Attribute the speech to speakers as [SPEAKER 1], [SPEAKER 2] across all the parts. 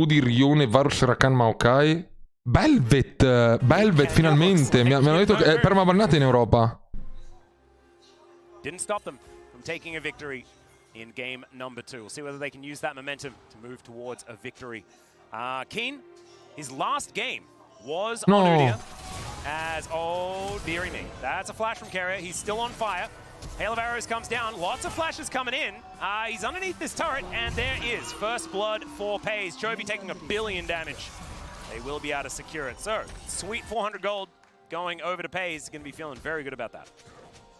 [SPEAKER 1] Udirione, Varus, Rakan, Maokai. Belvet finalmente. Mi hanno detto che è permabannata in Europa.
[SPEAKER 2] Didn't stop them from taking a victory in game number 2. We'll see whether they can use that momentum to move towards a victory. Keen, his last game was on Udyr. As, oh dearie me, that's a flash from Keria. He's still on fire. Hail of Arrows comes down. Lots of flashes coming in. He's underneath this turret, and there is first blood for PERCHè. Chovy taking 1 billion damage. They will be able to secure it. So, sweet 400 gold going over to PERCHè. He's going to be feeling very good about that.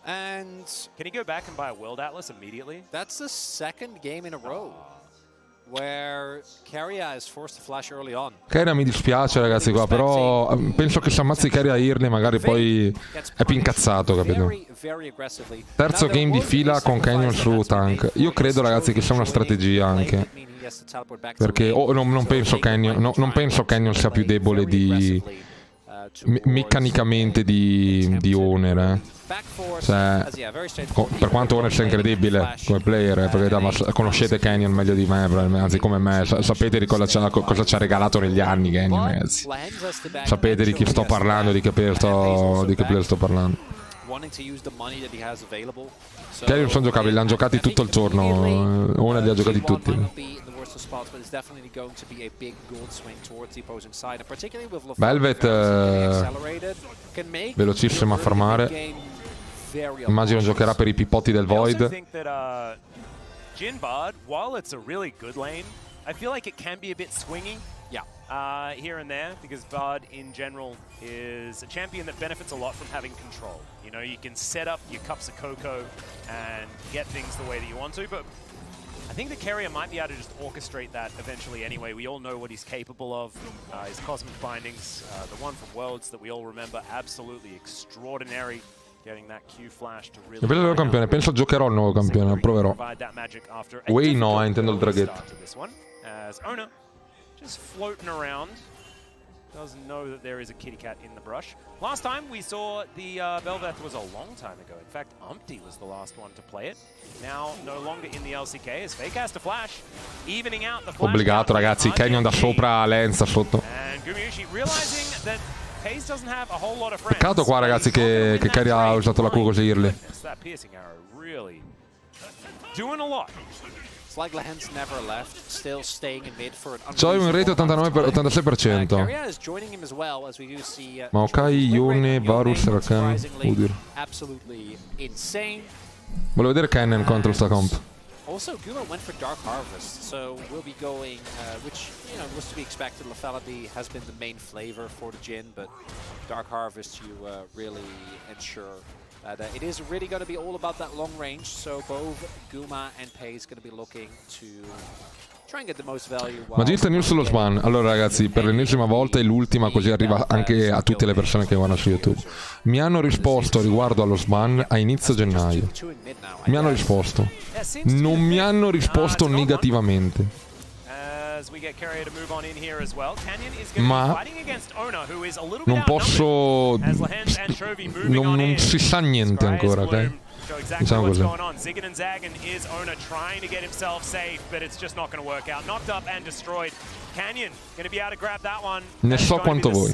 [SPEAKER 3] And
[SPEAKER 2] can he go back and buy a World Atlas immediately?
[SPEAKER 3] That's the second game in a row where Keria is forced to flash early on.
[SPEAKER 1] Keria mi dispiace ragazzi qua, però penso che se ammazzi Keria Early magari poi è più incazzato, capito? Terzo game di fila con Canyon su tank. Io credo ragazzi che sia una strategia anche, perché non penso Canyon sia più debole di meccanicamente di Owner, cioè, per quanto Owner sia incredibile come player, perché ma conoscete Canyon meglio di me, anzi come me, sapete di cosa ci ha regalato negli anni Canyon, ragazzi. Sapete di chi sto parlando, di che player sto parlando. Canyon sono giocabili, li hanno giocati tutto il turno, Owner li ha giocati tutti. Belvet velocissimo a farmare. Immagino giocherà per i pippotti del Void.
[SPEAKER 2] Jhin Bard, while it's a really good lane, I feel like it can be a bit swingy. Yeah. Here and there, because Bard in general is a champion that benefits a lot from having control. You know, you can set up your cups of cocoa and get things the way that you want to, but I think that Keria might be able to just orchestrate that eventually anyway. We all know what he's capable of. His cosmic bindings, the one from Worlds that we all remember, absolutely extraordinary. Getting that Q flash to really...
[SPEAKER 1] Vedo il nuovo campione, penso giocherò il nuovo campione, lo proverò. Way no, intendo il draghetto.
[SPEAKER 2] As Ona just floating around. Doesn't know that there is a kitty cat in the brush. Last time we saw the Belveth was a long time ago. In fact, Umpty was the last one to play it. Now no longer in the LCK as Fake has to flash, evening out the flash.
[SPEAKER 1] Obbligato ragazzi, Canyon da sopra, Lenza sotto.
[SPEAKER 2] And Gumayusi realizing that PERCHè doesn't have a whole lot of friends.
[SPEAKER 1] Peccato qua ragazzi che Keria ha usato la Q così early.
[SPEAKER 2] That piercing arrow really doing a lot.
[SPEAKER 3] It's like Lehen's never left, still staying in mid for an
[SPEAKER 1] C'ho un rate 86%.
[SPEAKER 3] Keria is joining him as well, as we do see
[SPEAKER 1] Maokai, Yone, Varus, Rakan, Udyr.
[SPEAKER 3] Absolutely insane.
[SPEAKER 1] Volevo vedere Cannon contro sta comp.
[SPEAKER 3] Also, Guma went for Dark Harvest, so we'll be going, which, you know, was to be expected. Lethality has been the main flavor for the Jhin, but Dark Harvest, you really ensure that it is really going to be all about that long range. So both Guma and PERCHè is going to be looking to try and get the most value.
[SPEAKER 1] Magista news sullo Sban. Allora ragazzi, per l'ennesima volta e l'ultima, così arriva anche a tutte le persone che vanno su YouTube. Mi hanno risposto riguardo allo Sban a inizio gennaio. Mi hanno risposto. Non mi hanno risposto negativamente. Ma non posso... non si sa niente ancora, ok? Diciamo così. Ne so quanto voi.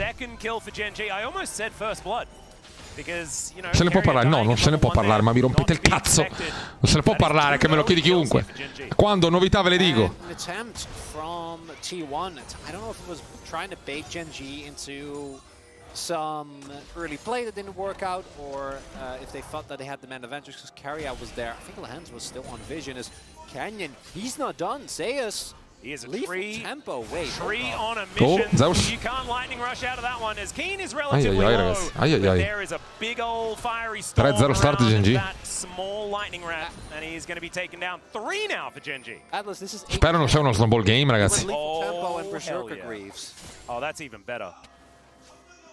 [SPEAKER 1] Se ne può parlare? No, non se ne può parlare, ma mi rompete il cazzo. Non se ne può parlare, che me lo chiedi chiunque. Quando novità ve le dico.
[SPEAKER 3] Some early play that didn't work out, or if they thought that they had the man advantage because Keria was there. I think Lehen's was still on vision as Canyon. He's not done. Zeus.
[SPEAKER 2] He is a tree
[SPEAKER 3] tempo. Wait,
[SPEAKER 2] tree on a mission. You can't lightning rush out of that one as Keen is relatively low. There is a big old fiery storm around that small lightning rat, and he's going to be taken down 3 now for Genji.
[SPEAKER 3] Atlas, this is
[SPEAKER 1] Spero non sia uno snowball game, ragazzi.
[SPEAKER 3] Tempo and Berserker Greaves.
[SPEAKER 2] Oh, that's even better.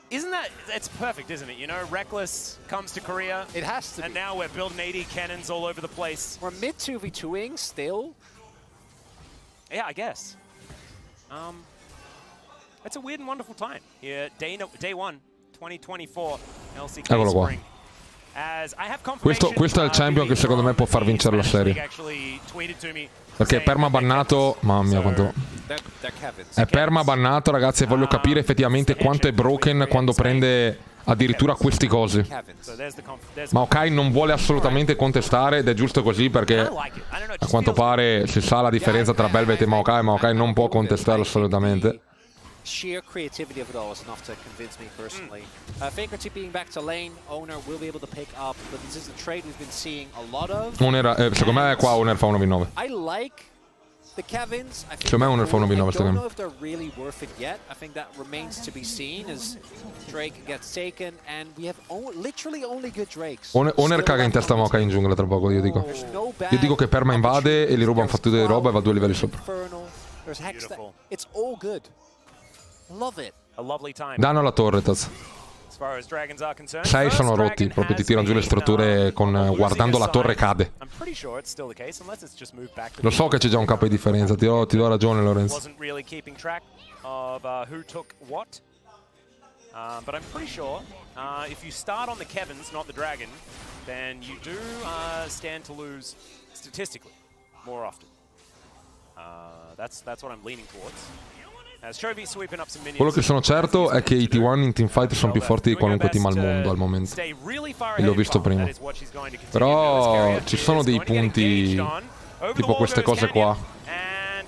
[SPEAKER 2] Isn't that, it's perfect, isn't it? You know, Reckless comes to Korea.
[SPEAKER 3] It has to
[SPEAKER 2] and
[SPEAKER 3] be.
[SPEAKER 2] now we're building AD cannons all over the place.
[SPEAKER 3] We're mid 2v2ing still.
[SPEAKER 2] Yeah, I guess. It's a weird and wonderful time. Yeah, day 1, 2024, LCK
[SPEAKER 1] Eccolo qua.
[SPEAKER 2] Spring.
[SPEAKER 1] Questo è il champion che secondo me può far vincere la serie. Perché è perma bannato. Mamma mia quanto. È perma bannato, ragazzi, e voglio capire effettivamente quanto è broken quando prende addirittura questi cosi. Maokai non vuole assolutamente contestare ed è giusto così perché a quanto pare si sa la differenza tra Velvet e Maokai. Maokai non può contestare assolutamente.
[SPEAKER 3] Sheer creativity of it all is enough to convince me personally. Fakerty being back to lane, Owner will be able to pick up, but this is a trade we've been seeing a lot of.
[SPEAKER 1] Secondo me qua Owner fa 1v9.
[SPEAKER 3] I like the Kevins. I think
[SPEAKER 1] secondo me Owner fa 1v9 sto
[SPEAKER 3] I don't
[SPEAKER 1] game.
[SPEAKER 3] know if they're really worth it yet. I think that remains to be seen as Drake gets taken and we have literally only good Drakes.
[SPEAKER 1] Owner caga in testa Maokai in giungla tra poco, io dico. Io dico che perma invade e gli ruba un fattuto di roba e va 2 livelli sopra.
[SPEAKER 3] It's all good. Love it.
[SPEAKER 1] Danno alla torre, Taz. 6 sono rotti, proprio ti tirano giù le strutture guardando la torre cade. Lo so che c'è già un capo di differenza, ti do ragione Lorenzo.
[SPEAKER 2] But I'm pretty sure if you start on the Kevins, not the Dragon, then you do stand to lose statistically more often. That's what I'm leaning towards.
[SPEAKER 1] Quello che sono certo è che i T1 in teamfight sono più forti di qualunque team al mondo al momento. E l'ho visto prima. Però ci sono dei punti tipo queste cose qua.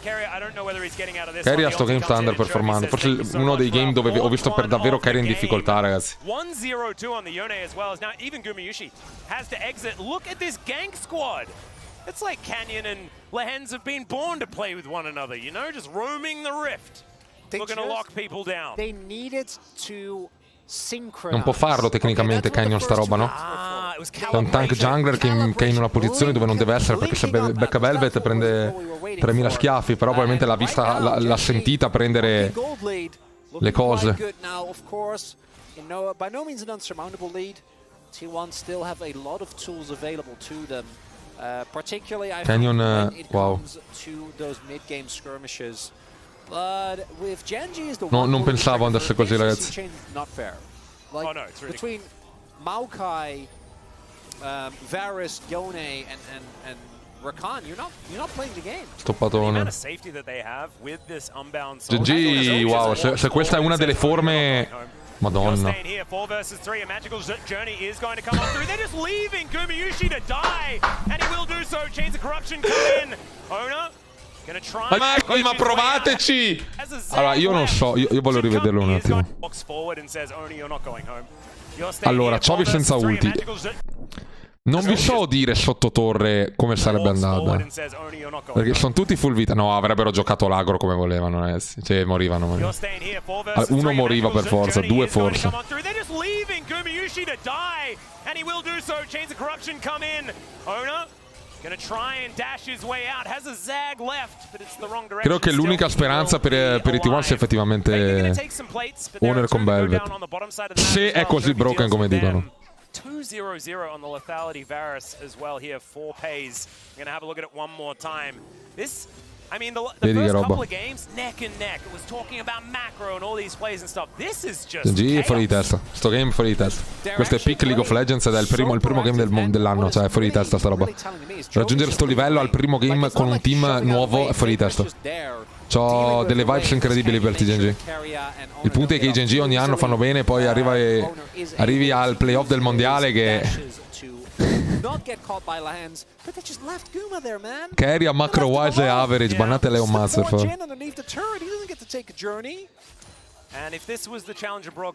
[SPEAKER 1] Carry a sto game sta underperformando. Forse uno dei game dove ho visto per davvero Carry in difficoltà, ragazzi.
[SPEAKER 2] 1-0-2 on the Yone as well as now even Gumayushi has to exit. Look at this gank squad. It's like Canyon and Lehens have been born to play with one another, you know, just roaming the rift. Looking to lock people down.
[SPEAKER 3] They needed to synchronize.
[SPEAKER 1] Non può farlo tecnicamente Canyon sta roba, no? È un tank jungler che è in una posizione dove non deve essere, perché se becca Velvet prende 3000 schiaffi, però probabilmente l'ha vista, l'ha sentita prendere le cose.
[SPEAKER 3] By no means an unsurmountable lead. T1 still have a lot of tools available to them. Particularly I
[SPEAKER 1] Canyon,
[SPEAKER 3] when it
[SPEAKER 1] wow.
[SPEAKER 3] comes to those mid-game skirmishes. But with Genji is the
[SPEAKER 1] No,
[SPEAKER 3] one
[SPEAKER 1] non
[SPEAKER 3] who
[SPEAKER 1] pensavo andasse così, ragazzi.
[SPEAKER 3] change is not fair. Like,
[SPEAKER 2] no, it's really
[SPEAKER 3] between Maokai, Varus, Yone, and Rakan, you're not playing the game.
[SPEAKER 1] Stoppatone. GG, wow, se questa è una delle forme... Madonna. Ma provateci! Allora, io non so, io voglio rivederlo un attimo. Allora, Chovy senza ulti. Non vi so dire sotto torre come sarebbe andata. Perché sono tutti full vita. No, avrebbero giocato l'agro come volevano, ragazzi. Cioè, morivano. Uno moriva per forza, 2 forse. Credo che l'unica speranza per i T1 sia effettivamente Owner con Velvet. Se è così broken come dicono.
[SPEAKER 2] 2-0-0 on the lethality Varus as well here for Pays. I'm going to have a look at it one more time. This, I mean, the first couple of games, neck and neck. It was talking about macro and all these plays and stuff. This is just
[SPEAKER 1] GG fuori di testa. Sto game fuori di testa. Questo è Peak League of Legends ed è il primo game dell'anno. Cioè è fuori di testa sta roba. Raggiungere sto livello al primo game con un team nuovo è fuori di testa. C'ho delle vibes incredibili per TGNG. Il punto è che i GNG ogni anno fanno bene, poi arrivi al playoff del mondiale che... Carry a macro wise e average, bannate Leo Master.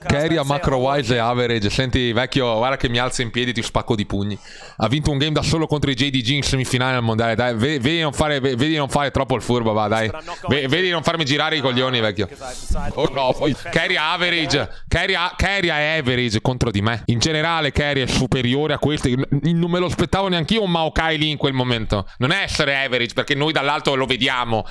[SPEAKER 1] Carry a macro wise e average. Senti vecchio, guarda che mi alzo in piedi, ti spacco di pugni. Ha vinto un game da solo contro i JDG in semifinale al mondiale. Dai, vedi di non fare troppo il furbo, va, dai. Vedi di non farmi girare i coglioni, vecchio. Oh no, poi carry a average. Carry a average contro di me. In generale carry è superiore a questi. Non me lo aspettavo neanch'io un Maokai lì in quel momento. Non è essere average, perché noi dall'alto lo vediamo.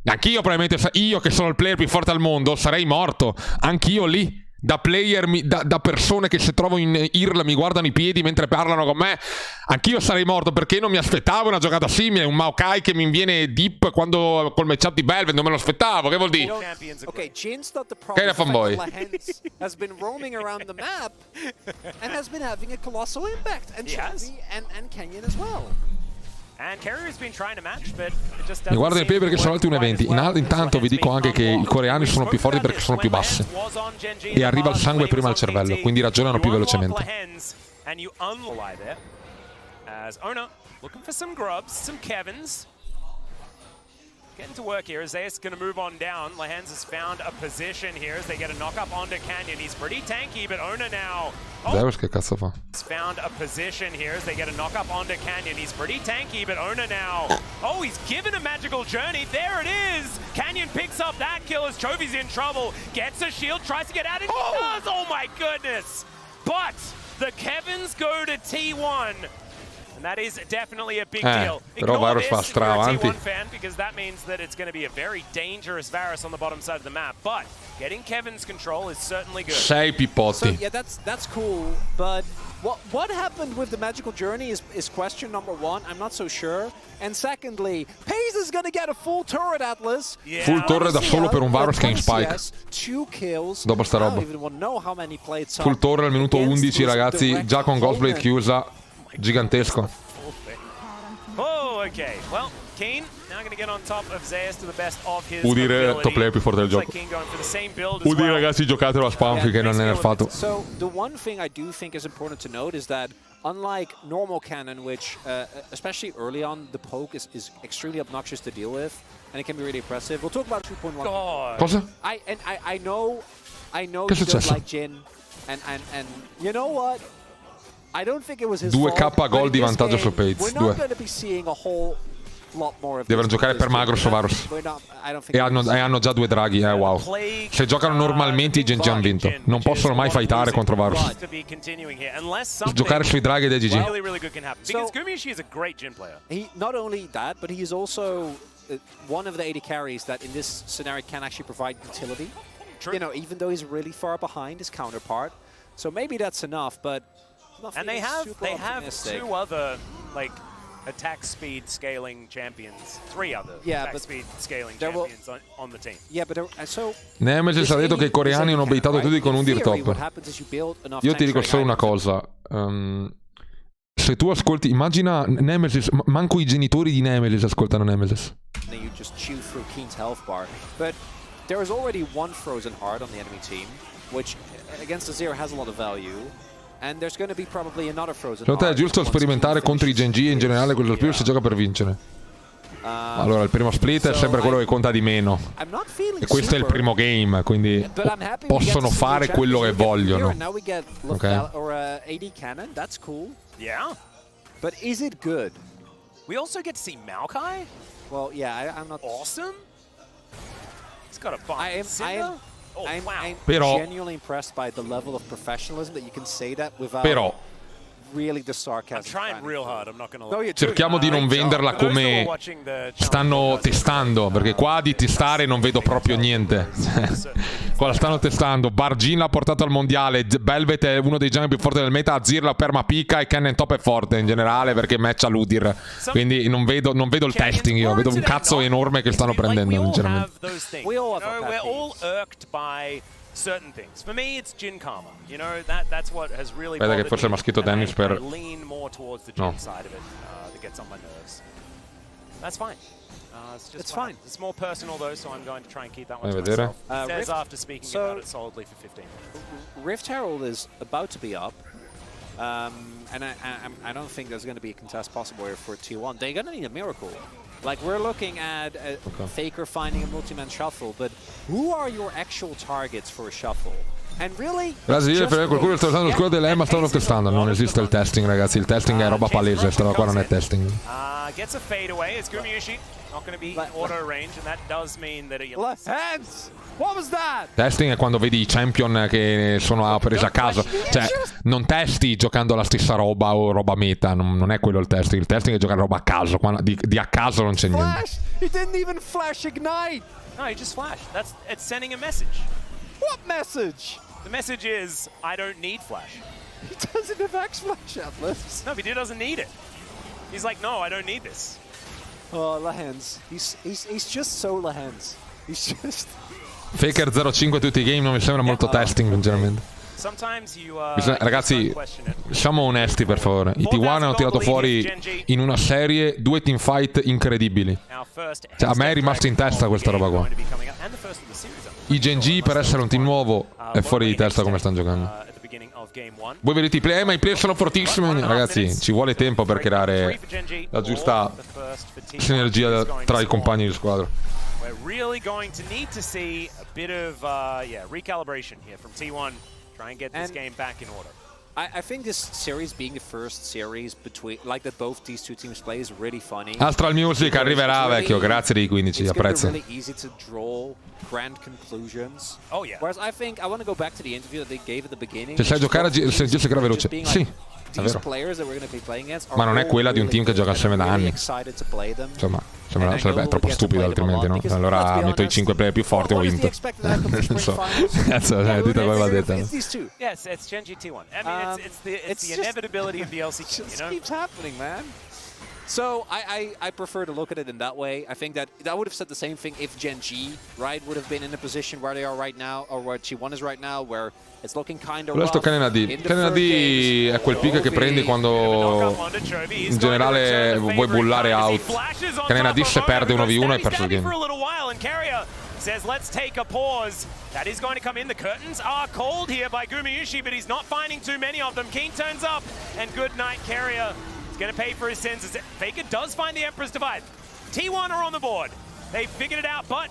[SPEAKER 1] Anch'io probabilmente, io che sono il player più forte al mondo, sarei morto. Anch'io lì. da player, da persone che se trovo in IRL mi guardano i piedi mentre parlano con me, anch'io sarei morto, perché non mi aspettavo una giocata simile, un Maokai che mi viene deep quando col matchup di Belvet, non me lo aspettavo, che vuol dire?
[SPEAKER 3] Okay, Jin's not the
[SPEAKER 1] Che
[SPEAKER 3] problem.
[SPEAKER 1] è fanboy?
[SPEAKER 3] Lehens has been roaming around the map and has been having a colossal impact, and Chovy and Kenyon as well.
[SPEAKER 2] And Carrier's been trying to match, but it just
[SPEAKER 1] Mi
[SPEAKER 2] doesn't
[SPEAKER 1] guardo i piedi
[SPEAKER 2] seem
[SPEAKER 1] perché
[SPEAKER 2] to
[SPEAKER 1] sono
[SPEAKER 2] work
[SPEAKER 1] alti 1,20.
[SPEAKER 2] quite as well.
[SPEAKER 1] Intanto vi dico anche che i coreani sono più forti perché sono più bassi e arriva il sangue prima al cervello, quindi ragionano più velocemente.
[SPEAKER 2] And you unlie there as Ona looking for some grubs, some Kevins. Getting to work here. Zeus going to move on down. Lehens has found a position here as they get a knock up onto Canyon. He's pretty tanky, but Ona now.
[SPEAKER 1] Zeus che cazzo fa?
[SPEAKER 2] Found a position here as they get a knock up onto Canyon. He's pretty tanky, but Ona now. Oh, he's given a magical journey. There it is. Canyon picks up that kill as Chovy's in trouble. Gets a shield, tries to get out, and he does. Oh my goodness. But the Kevins go to T1. And that is definitely a big deal.
[SPEAKER 1] Però
[SPEAKER 2] Ignore
[SPEAKER 1] Varus fa
[SPEAKER 2] this if you're a
[SPEAKER 1] stravanti.
[SPEAKER 2] T1 fan, because that means that it's going to be a very dangerous Varus on the bottom side of the map. But getting Kevin's control is certainly good.
[SPEAKER 1] 6
[SPEAKER 3] So
[SPEAKER 1] pippotti.
[SPEAKER 3] yeah, that's cool. But what happened with the magical journey is question number one. I'm not so sure. And secondly, Paze is gonna get a full turret Atlas.
[SPEAKER 2] Yeah.
[SPEAKER 1] Full torre da solo per un Varus che è in spike.
[SPEAKER 3] 2 kills.
[SPEAKER 1] Dopo sta roba.
[SPEAKER 3] I don't even know how many plates
[SPEAKER 1] Full torre al minuto
[SPEAKER 3] against
[SPEAKER 1] 11
[SPEAKER 3] this
[SPEAKER 1] ragazzi,
[SPEAKER 3] direct
[SPEAKER 1] già con Ghostblade
[SPEAKER 3] opponent.
[SPEAKER 1] chiusa. Gigantesco.
[SPEAKER 2] Oh, okay. Well, Keen now going to get on top of Zeus to the best of his
[SPEAKER 1] Udire
[SPEAKER 2] ability.
[SPEAKER 1] top player più forte del
[SPEAKER 2] Looks
[SPEAKER 1] gioco.
[SPEAKER 2] like Keen going for the same build as
[SPEAKER 1] Udire
[SPEAKER 2] well.
[SPEAKER 1] ragazzi, giocatelo a Spamfi che non è nerfato.
[SPEAKER 3] So the one thing I do think is important to note is that unlike normal cannon, which especially early on, the poke is extremely obnoxious to deal with, and it can be really impressive. We'll talk about 2.1.
[SPEAKER 2] God.
[SPEAKER 1] Cosa?
[SPEAKER 3] I know
[SPEAKER 1] Che è
[SPEAKER 3] you don't
[SPEAKER 1] successo?
[SPEAKER 3] like Jin, and you know what? I don't think it was his
[SPEAKER 1] 2K
[SPEAKER 3] fault, but
[SPEAKER 1] gol
[SPEAKER 3] in
[SPEAKER 1] di
[SPEAKER 3] this
[SPEAKER 1] vantaggio
[SPEAKER 3] game,
[SPEAKER 1] su Paze,
[SPEAKER 3] We're
[SPEAKER 1] 2.
[SPEAKER 3] not going to be seeing a whole lot more of
[SPEAKER 1] Devono
[SPEAKER 3] this
[SPEAKER 1] giocare
[SPEAKER 3] this
[SPEAKER 1] per
[SPEAKER 3] game.
[SPEAKER 1] Magro su Varus.
[SPEAKER 3] I don't think
[SPEAKER 1] E hanno già 2 draghi, wow. Se giocano normalmente i Genji hanno vinto. Non possono mai fightare contro Varus. Giocare sui draghi ed è GG.
[SPEAKER 2] Really, really good can happen. Because Gumiushi is a great Jin player.
[SPEAKER 3] He not only that, but he is also one of the 80 carries that in this scenario can actually provide utility.
[SPEAKER 2] True.
[SPEAKER 3] You know, even though he's really far behind his counterpart. So maybe that's enough, but not
[SPEAKER 2] And they
[SPEAKER 3] feeling
[SPEAKER 2] have
[SPEAKER 3] super optimistic.
[SPEAKER 2] 2 other like attack speed scaling champions. 3 other attack
[SPEAKER 3] but
[SPEAKER 2] speed scaling
[SPEAKER 3] there will-
[SPEAKER 2] champions on the team.
[SPEAKER 3] Yeah, but so
[SPEAKER 1] Nemesis ha detto che i coreani hanno baitato tutti con un dir top. Io ti dico solo una cosa. Se tu ascolti, immagina Nemesis, manco i genitori di Nemesis ascoltano Nemesis.
[SPEAKER 3] You just chew through Keen's health bar. But there is already one frozen heart on the enemy team, which against the Zero has a lot of value. And there's going to be probably another frozen
[SPEAKER 1] Secondo te è
[SPEAKER 3] heart
[SPEAKER 1] giusto
[SPEAKER 3] once
[SPEAKER 1] sperimentare
[SPEAKER 3] Keen
[SPEAKER 1] contro i
[SPEAKER 3] finishes
[SPEAKER 1] Genji e in
[SPEAKER 3] his
[SPEAKER 1] generale quello
[SPEAKER 3] clears.
[SPEAKER 1] split si gioca per vincere? Allora il primo split è sempre quello che conta di meno.
[SPEAKER 3] I'm not feeling
[SPEAKER 1] E questo è il
[SPEAKER 3] super,
[SPEAKER 1] primo game, quindi
[SPEAKER 3] but I'm happy we get
[SPEAKER 1] possono
[SPEAKER 3] to see
[SPEAKER 1] fare
[SPEAKER 3] the
[SPEAKER 1] quello che
[SPEAKER 3] champions we get
[SPEAKER 1] vogliono.
[SPEAKER 3] here, and now we get
[SPEAKER 1] Ok.
[SPEAKER 3] or AD cannon. That's cool.
[SPEAKER 2] Yeah.
[SPEAKER 3] But is it good?
[SPEAKER 2] We also get to see Maokai.
[SPEAKER 3] Well, yeah, I'm not.
[SPEAKER 2] Awesome. He's got a bomb.
[SPEAKER 3] I'm
[SPEAKER 1] Però-
[SPEAKER 3] genuinely impressed by the level of professionalism that you can say that without
[SPEAKER 1] Però
[SPEAKER 3] really the sarcasm.
[SPEAKER 2] I'm trying
[SPEAKER 3] shining
[SPEAKER 2] real
[SPEAKER 3] through.
[SPEAKER 2] hard, I'm not gonna
[SPEAKER 3] No,
[SPEAKER 2] lie.
[SPEAKER 3] you're doing
[SPEAKER 1] cerchiamo di non venderla
[SPEAKER 2] For those who are
[SPEAKER 1] come
[SPEAKER 2] watching the
[SPEAKER 1] stanno testando, perché qua di testare non vedo proprio niente. Qua la stanno testando. Bargin l'ha portato al mondiale. Belvet è uno dei jungle più forti del meta. Azir la perma picca e Cannon Top è forte in generale perché matcha l'Udir. Quindi non vedo il testing io. Vedo un cazzo enorme che stanno prendendo, sinceramente.
[SPEAKER 3] We all have our pet
[SPEAKER 2] We're all
[SPEAKER 3] peeves.
[SPEAKER 2] irked by certain things. For me, it's Jin Karma. You know, that's what has really
[SPEAKER 1] Aspetta che
[SPEAKER 2] bothered
[SPEAKER 1] forse
[SPEAKER 2] me,
[SPEAKER 1] mi ha scritto
[SPEAKER 2] and
[SPEAKER 1] Dennis
[SPEAKER 2] I
[SPEAKER 1] per-
[SPEAKER 2] lean more towards the Jin
[SPEAKER 1] No.
[SPEAKER 2] side of it that gets on my nerves. That's fine. It's just
[SPEAKER 3] It's fine.
[SPEAKER 2] It's more personal though, so I'm going to try and keep that one
[SPEAKER 1] Vai
[SPEAKER 2] to
[SPEAKER 1] a vedere.
[SPEAKER 2] myself. Says
[SPEAKER 3] Rift-
[SPEAKER 2] after speaking
[SPEAKER 3] so-
[SPEAKER 2] about it solidly for 15 minutes.
[SPEAKER 3] Rift Herald is about to be up. And I don't think there's going to be a contest possible here for T1. They're going to need a miracle. Like, we're looking at a Faker finding a multi-man shuffle, but who are your actual targets for a shuffle? And really,
[SPEAKER 1] Grazie
[SPEAKER 3] it's
[SPEAKER 1] mille
[SPEAKER 3] just
[SPEAKER 1] per qualcuno
[SPEAKER 3] Paze.
[SPEAKER 1] sta usando lo scudo dell'Emma, stavano testando. Non esiste il testing, ragazzi. Il testing è roba palese. Sta roba qua non è testing.
[SPEAKER 2] Gets a fade away as Gumiushi not going to be in auto range, and that does mean that
[SPEAKER 3] Left hands! What was that?
[SPEAKER 1] Testing è quando vedi i champion che sono presi a caso. Cioè, non testi giocando la stessa roba o roba meta. Non è quello il testing. Il testing è giocare roba a caso. Di a caso non c'è niente.
[SPEAKER 3] Flash! He didn't even flash ignite!
[SPEAKER 2] No, you just flash. It's sending a message.
[SPEAKER 3] What message?
[SPEAKER 2] The message is, I don't need flash.
[SPEAKER 3] He doesn't have X-Flash, Atlas.
[SPEAKER 2] No, but he doesn't need it. He's like, no, I don't need this.
[SPEAKER 3] Oh, Lahens. He's just so Lahens. He's just...
[SPEAKER 1] Faker 0-5 tutti i game non mi sembra molto testing, sinceramente. Ragazzi, siamo onesti per favore. I T1 hanno tirato fuori in una serie 2 teamfight incredibili. Cioè, a me è rimasto in testa questa roba qua. I Gen.G per essere un team nuovo è fuori di testa come stanno giocando. Voi vedete i play, ma i play sono fortissimi. Ragazzi, ci vuole tempo per creare la giusta sinergia tra i compagni di squadra.
[SPEAKER 2] We're really going to need to see a bit of recalibration here from T1. Try and get this game back in order.
[SPEAKER 3] I think this series being the first series between, like that both these two teams play, is really funny.
[SPEAKER 1] Astral Music arriverà, vecchio, grazie dei 15, apprezzo.
[SPEAKER 3] It's really easy to draw grand conclusions.
[SPEAKER 2] Oh yeah.
[SPEAKER 3] Whereas I think I want to go back to the interview that they gave at the beginning.
[SPEAKER 1] Se sai giocare, se giocherà veloce. Sì, è vero. Ma non è quella di un team che gioca assieme da anni. Insomma, sarebbe troppo stupido altrimenti, no? Allora metto i 5 player più forti e ho vinto. Non so. Cazzo, dite come va detta.
[SPEAKER 2] Yes, it's Gen.G T1. I mean, it's the inevitability of the LCK, you know?
[SPEAKER 3] It keeps happening, man. So I prefer to look at it in that way. I think that would have said the same thing if Gen.G, right, would have been in a position where they are right now, or where T1 is right now, where it's looking kind of rough.
[SPEAKER 1] Questo Canada è quel pick che prendi quando in generale vuoi bullare out. Canada se perde 1v1 hai perso il game.
[SPEAKER 2] Says, let's take a pause. That is going to come in. The curtains are called here by Gumayushi, but he's not finding too many of them. Keen turns up, and good night, Carrier. Going to pay for his sins. Faker does find the Emperor's Divide. T1 are on the board. They figured it out, but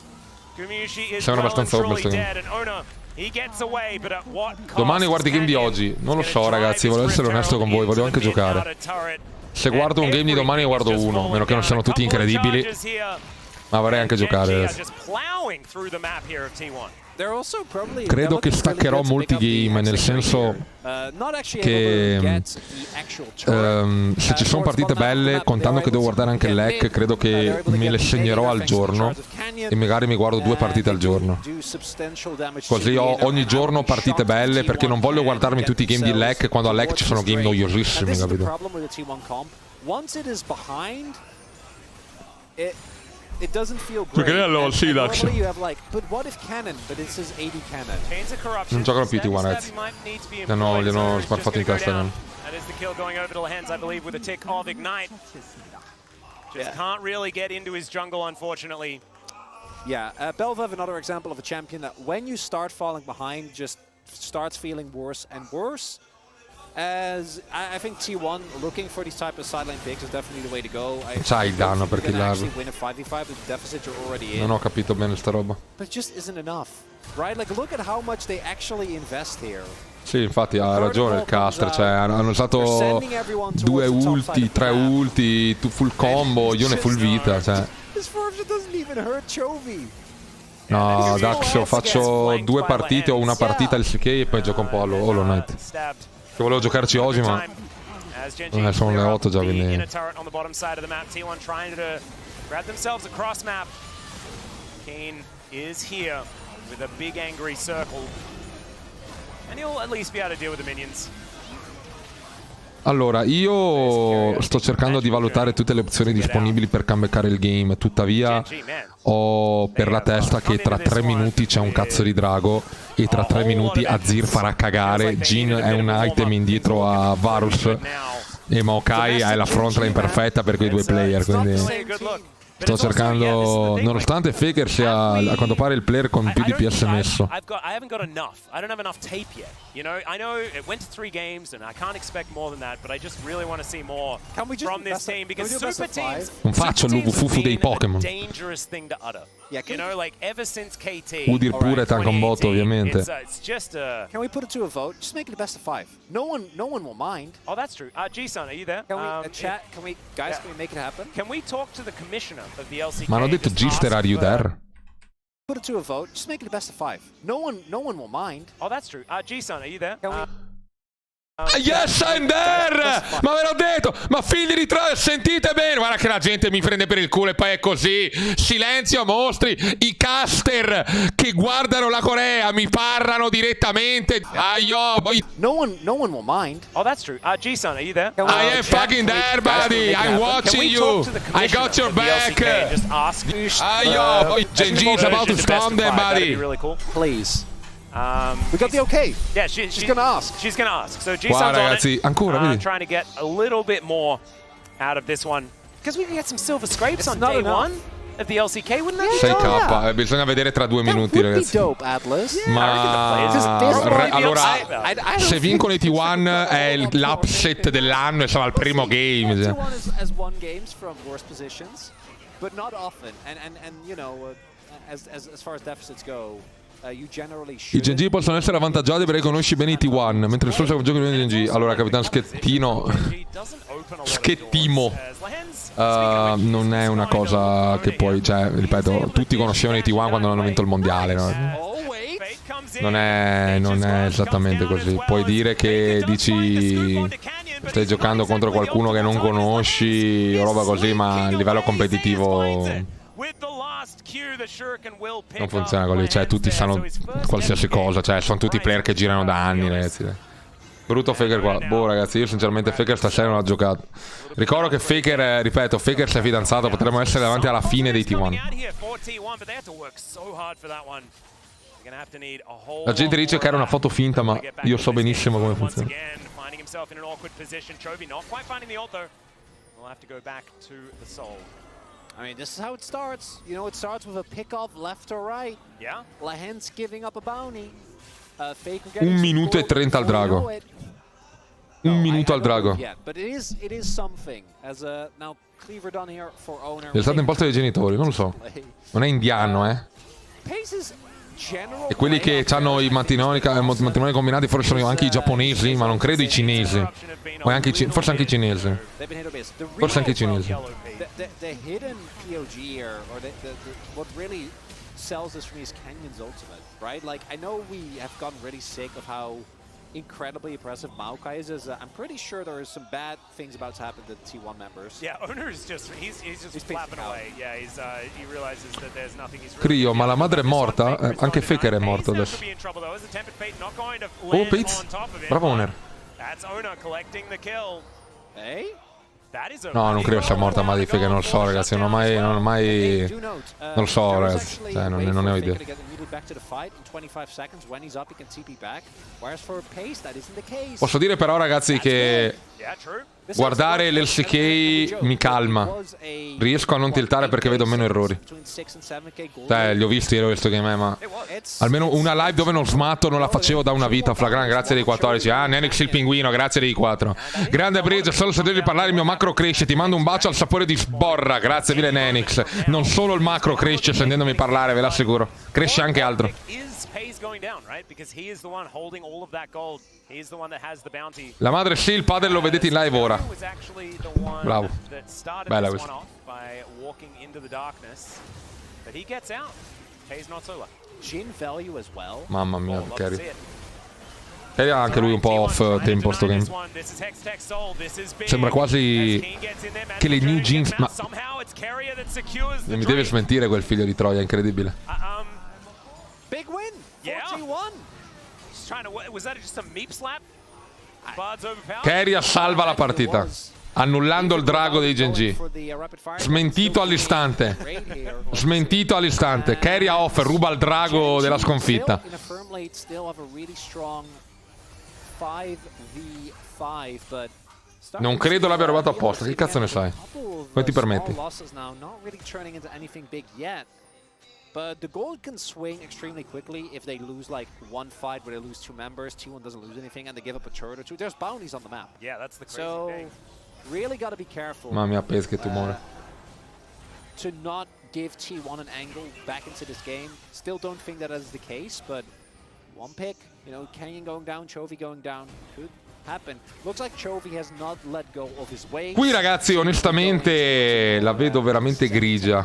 [SPEAKER 2] Gumayushi is well and truly dead. And Ona, he gets away, but at what cost?
[SPEAKER 1] Domani guardi i game di oggi. Non lo so, ragazzi, voglio essere onesto con voi, voglio anche giocare. Se guardo un game di domani guardo uno, a meno che non siano tutti incredibili. Ma vorrei anche giocare. Credo che staccherò molti game, nel senso che se ci sono partite belle, contando che devo guardare anche il lag, credo che me le segnerò al giorno e magari mi guardo 2 partite al giorno. Così ho ogni giorno partite belle, perché non voglio guardarmi tutti i game di lag quando a lag ci sono game noiosissimi, capito?
[SPEAKER 3] It doesn't feel great.
[SPEAKER 1] Normally
[SPEAKER 3] you have like, but what if cannon? But it says 80 cannon.
[SPEAKER 1] Non giocano più T1, ragazzi. Gli hanno sparfato in testa.
[SPEAKER 2] That is the kill going over to Lahens, I believe, with a tick of Ignite. Just can't really get into his jungle, unfortunately.
[SPEAKER 3] Yeah, Belvev, another example of a champion that when you start falling behind, just starts feeling worse and worse. As I think T1 looking for these type of sideline picks is definitely the way to go.
[SPEAKER 1] C'hai il danno per killarlo. Non ho capito bene sta roba.
[SPEAKER 3] But it just isn't enough, right? Like look at how much they actually invest here.
[SPEAKER 1] Sì, infatti ha ragione il caster, cioè hanno usato 2 ulti, 3 ulti, full combo, Ione full vita, cioè. No, Daxo, faccio 2 partite o una partita LCK e poi gioco un po' Hollow Knight. Che volevo giocarci oggi, ma sono le 8 già, quindi...
[SPEAKER 2] Kane is here with a big angry circle. And he'll at least be able to deal with the minions.
[SPEAKER 1] Allora, io sto cercando di valutare tutte le opzioni disponibili per comebackare il game, tuttavia ho per la testa che tra 3 minuti c'è un cazzo di drago e tra 3 minuti Azir farà cagare, Jhin è un item indietro a Varus e Maokai è la frontline perfetta per quei 2 player, quindi... Sto cercando, nonostante Faker sia a quanto pare il player con più DPS messo.
[SPEAKER 2] I haven't got enough. I don't have enough tape yet. You know, I know it went to 3 games and I can't expect more than that, but I just really want to see more from this team because super teams.
[SPEAKER 1] Non faccio l'uvufufu dei Pokémon.
[SPEAKER 2] Dangerous thing to utter. You know, like ever since KT.
[SPEAKER 1] Udir pure tank un botto, ovviamente.
[SPEAKER 2] It's just a.
[SPEAKER 3] Can we put it to a vote? Just make it a best of 5. No one will mind.
[SPEAKER 2] Oh, that's true. G-Sun, are you there?
[SPEAKER 3] Can we chat? Can we make it happen?
[SPEAKER 2] Can we talk to the commissioner of the LCK?
[SPEAKER 1] Ma hanno detto Gister, are you there?
[SPEAKER 3] Put it to a vote. Just make it a best of 5. No one will mind.
[SPEAKER 2] Oh, that's true. G-Sun, are you there?
[SPEAKER 1] Yes and there! Ma ve l'ho detto! Ma figli di Troia, sentite bene! Guarda che la gente mi prende per il culo e poi è così! Silenzio mostri! I caster che guardano la Corea mi parlano direttamente!
[SPEAKER 3] No one will mind.
[SPEAKER 2] Oh, that's true. G-Sun, are you there?
[SPEAKER 1] I am fucking there, buddy! I'm watching you! I got your back!
[SPEAKER 2] Just ask.
[SPEAKER 1] Genji's about to storm them,
[SPEAKER 2] That'd
[SPEAKER 1] buddy!
[SPEAKER 2] be really cool.
[SPEAKER 3] Please. We got the okay.
[SPEAKER 2] Yeah, she's
[SPEAKER 3] gonna ask.
[SPEAKER 2] She's gonna ask. So
[SPEAKER 1] Qua
[SPEAKER 2] G-Sun's on
[SPEAKER 1] ragazzi,
[SPEAKER 2] it.
[SPEAKER 1] ancora, vedi?
[SPEAKER 2] Trying to get a little bit more out of this one. Because we can get some silver scrapes
[SPEAKER 3] It's
[SPEAKER 2] on
[SPEAKER 3] not
[SPEAKER 2] day
[SPEAKER 3] enough.
[SPEAKER 2] one of the LCK, wouldn't that be
[SPEAKER 1] 6K, bisogna vedere tra 2 minuti,
[SPEAKER 3] That would be
[SPEAKER 1] ragazzi.
[SPEAKER 3] dope, Atlas.
[SPEAKER 1] Ma allora, se vincono i T1 è l'upset dell'anno e sarà il primo game.
[SPEAKER 3] T1 has won games from worse positions, but not often. And you know, as far as deficits go, you generally
[SPEAKER 1] I
[SPEAKER 3] should.
[SPEAKER 1] GG possono essere avvantaggiati perché conosci bene i T1, mentre il suo gioco di GG. Allora, capitano Schettino. Schettimo. Non è una cosa che poi, cioè, ripeto, tutti conoscevano i T1 quando hanno vinto il mondiale, no? Non è esattamente così. Puoi dire che dici stai giocando contro qualcuno che non conosci o roba così, ma a livello competitivo non funziona così. Cioè tutti sanno qualsiasi cosa, cioè sono tutti player che girano da anni, ragazzi. Brutto Faker qua. Boh, ragazzi, io sinceramente Faker stasera non ha giocato. Ricordo che Faker, ripeto, Faker si è fidanzato, potremmo essere davanti alla fine dei T1. La gente dice che era una foto finta, ma io so benissimo come funziona.
[SPEAKER 3] I mean, this is how it starts. You know, it starts with a pick-off left or right.
[SPEAKER 2] Yeah.
[SPEAKER 3] Lahen's giving up a bounty. Faker
[SPEAKER 1] 1 minuto e 30 al drago. 1 minuto al drago.
[SPEAKER 3] But it is something. As now Cleaver done here for owner.
[SPEAKER 1] È stato imposto dai genitori, non lo so. Non è indiano, E quelli che hanno i matrimoni combinati forse sono anche i giapponesi, ma non credo i cinesi. O anche forse anche i cinesi. Forse anche i cinesi.
[SPEAKER 3] The hidden POG here, or what really sells this for me is Kenyon's ultimate, right? Like, I know we have gotten really sick of how incredibly impressive Maokai is. I'm pretty sure there is some bad things about to happen to the T1 members.
[SPEAKER 2] Yeah, Owner is just he's flapping away. Yeah, he realizes that there's nothing he's
[SPEAKER 1] Crio, ma la madre è morta? Anche Faker è morto adesso. Oh, Pete. Bravo Owner.
[SPEAKER 2] That's Owner collecting the kill.
[SPEAKER 3] Hey?
[SPEAKER 1] No, non credo sia morta Maddy Faker, non lo so, ragazzi, non ho mai non lo so, ragazzi, cioè, non ne ho idea. Posso dire però, ragazzi, che guardare l'LCK mi calma. Riesco a non tiltare perché vedo meno errori. Cioè, li ho visti questo game, ma almeno una live dove non smatto non la facevo da una vita. Flagrante, grazie dei 14. Ah, Nenix il pinguino, grazie dei 4. Grande Bridge, solo se devi parlare il mio macro cresce. Ti mando un bacio al sapore di sborra. Grazie mille Nenix. Non solo il macro cresce sentendomi parlare, ve l'assicuro. Cresce anche altro. La madre sì, il padre lo vedete in live ora. Bravo. Bella questa. Mamma mia, Carry. Carry ha anche lui un po' off tempo sto game. Sembra quasi che le New Jeans... Ma mi deve smentire quel figlio di Troia, incredibile.
[SPEAKER 3] Big win.
[SPEAKER 2] Yeah.
[SPEAKER 3] 41.
[SPEAKER 2] Was that just a meep slap?
[SPEAKER 1] Keria salva la partita, annullando il drago dei Genji. Smentito all'istante. Smentito all'istante. Keria off, ruba il drago della sconfitta. Non credo l'abbia rubato apposta. Che cazzo ne sai? Come ti permetti?
[SPEAKER 3] But the gold can swing extremely quickly if they lose like one fight where they lose 2 members, T1 doesn't lose anything, and they give up a turret or 2. There's bounties on the map.
[SPEAKER 2] Yeah, that's the crazy thing.
[SPEAKER 3] Really got to be careful.
[SPEAKER 1] Mamma mia, pesca tumore.
[SPEAKER 3] To not give T1 an angle back into this game. Still don't think that is the case, but one pick, you know, Kenyon going down, Chovy going down, could happen. Looks like Chovy has not let go of his way.
[SPEAKER 1] Qui ragazzi, onestamente la vedo veramente grigia.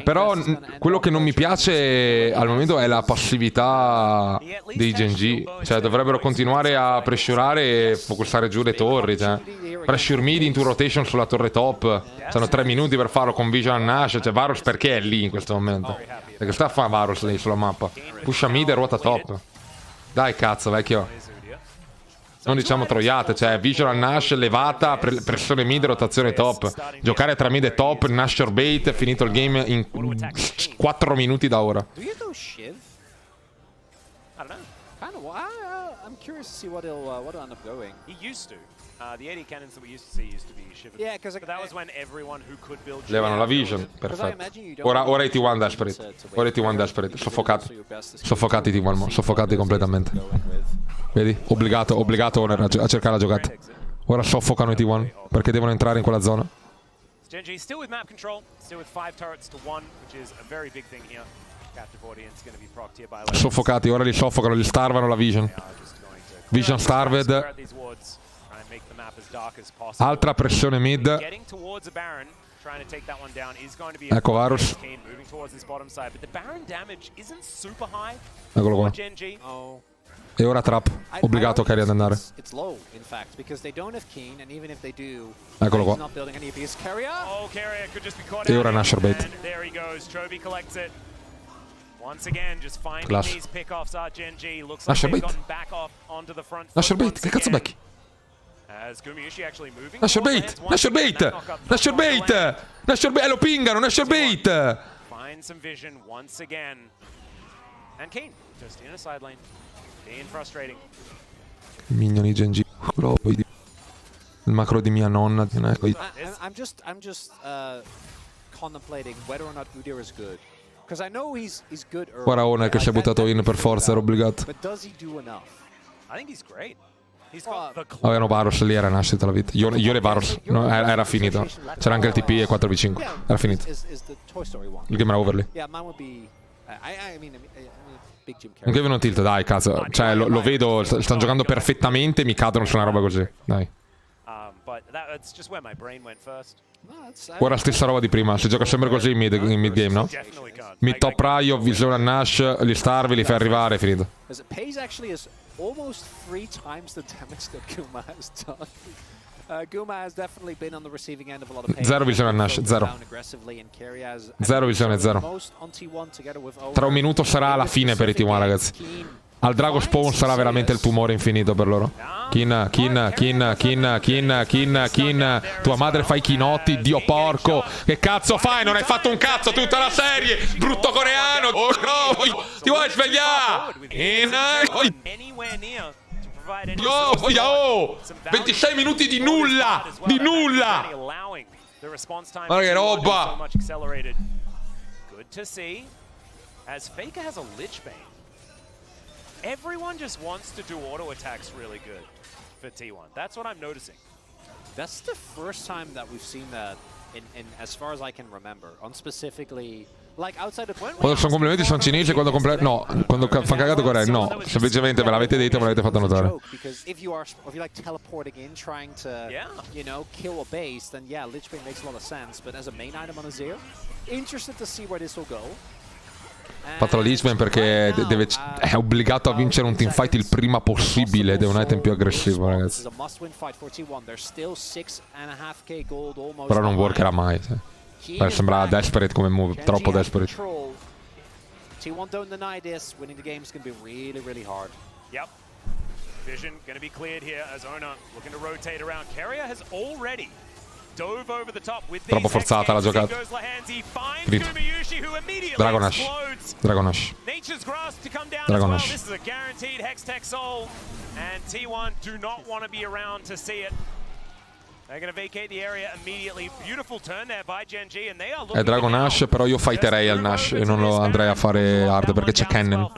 [SPEAKER 1] Però quello che non mi piace al momento è la passività dei Genji. Cioè dovrebbero continuare a pressurare e focussare giù le torri. Cioè. Pressure mid into rotation sulla torre top. Sono 3 minuti per farlo con Vision Nash. Cioè Varus perché è lì in questo momento? Perché sta a fare Varus lì sulla mappa? Pusha mid e ruota top. Dai cazzo vecchio. Non diciamo troiate, cioè Visual Nash levata, pressione mid, rotazione top. Giocare tra mid e top, Nash or bait, è finito il game in 4 minuti da ora.
[SPEAKER 3] Do you know Shiv? I don't know. Kind of. I'm curious to see what he'll end up going.
[SPEAKER 2] He used to. The 80 cannons that we used to see used to be shivered.
[SPEAKER 3] Yeah, because
[SPEAKER 2] that was when everyone who could build.
[SPEAKER 1] Levano la Vision, perfetto. Ora è T1 Desperate. Ora è T1 Desperate, soffocati. Soffocati T1, soffocati completamente. Vedi? Obbligato Owner a cercare la giocata. Ora soffocano i T1 perché devono entrare in quella zona.
[SPEAKER 2] Genji still with map control, still with 5 turrets to 1, which is a very big thing here. Captive audience going to be procced here by
[SPEAKER 1] soffocati, ora li soffocano, gli starvano la Vision. Vision starved. Altra pressione mid. Ecco Varus. Eccolo qua. E ora trap. Obbligato Carry ad andare. Eccolo qua. E ora Nasher bait. Clash. Nasher bait. Nasher bait, che cazzo becchi? Nasher bait! Nasher bait! Nasher bait! Nasher bait! Lo pingano! Nasher bait!
[SPEAKER 2] Find some vision once again. And Kane just in a side lane. Kane frustrating.
[SPEAKER 1] Minioni Genji. Il macro di mia nonna.
[SPEAKER 3] I'm just contemplating whether or not Udyr is good. Because I know he's good early.
[SPEAKER 1] Guarda Owner che si è buttato in per forza, era obbligato.
[SPEAKER 3] But does he do enough?
[SPEAKER 2] I think he's great.
[SPEAKER 1] Avevano Varus lì, era Nash tutta la vita. Io e Varus, no, era finito. C'era anche il TP e 4v5. Era finito. Il game era over lì. Non che non tilt, dai, cazzo. Cioè, lo vedo, stanno giocando perfettamente e mi cadono su una roba così. Dai. Ora stessa roba di prima, si gioca sempre così in mid game, no? Mid top prio, visione a Nash, li starvi, li fai arrivare, è finito.
[SPEAKER 3] Almost 3 times the damage that Guma has done. Guma has definitely been on the receiving end of a lot of pain.
[SPEAKER 1] Zero visione a Nash, zero. Zero visione, zero. Tra un minuto sarà la fine per i T1, ragazzi. Al Drago Spawn sarà veramente il tumore infinito per loro. Kin. Tua madre fa i chinotti, dio porco. Che cazzo fai? Non hai fatto un cazzo tutta la serie, brutto coreano. Oh no, ti vuoi svegliare? Oh, 26 minuti di nulla, di nulla. Ma che roba.
[SPEAKER 2] Good to see. As Faker has a Lich Bane. Everyone just wants to do auto attacks really good for T1. That's what I'm noticing.
[SPEAKER 3] That's the first time that we've seen that in as far as I can remember. On specifically like outside of
[SPEAKER 1] quando sono complimenti sono cinesi, quando no, quando fa cagato Corea, no, semplicemente ve l'avete detto e me l'avete fatto notare.
[SPEAKER 3] Because if you like teleporting in trying to you know kill a base, then yeah, Lich Bane makes a lot of sense, but as a main item on a Zero, interested to see where this will go.
[SPEAKER 1] Ha fatto la Lisbon perché è obbligato a vincere un teamfight il prima possibile ed è un item più aggressivo, ragazzi. Però non workerà mai. Sembra desperate come move, troppo desperate.
[SPEAKER 3] T1 don't deny this, winning the game is going to be really, really hard.
[SPEAKER 2] Yep. Vision going to be cleared here as Ona looking to rotate around. Carrier has already dove over the top with
[SPEAKER 1] troppo forzata la giocata. Finito. Dragon Ash. Dragon Ash. Dragon Ash.
[SPEAKER 2] This is a guaranteed Hextech Soul and T1 do not want to be around to see it. They're going to vacate the area immediately. Beautiful turn there by Genji and they are looking.
[SPEAKER 1] È Dragon Ash, però io fighterei al Nash e non lo andrei a fare hard perché c'è Cannon.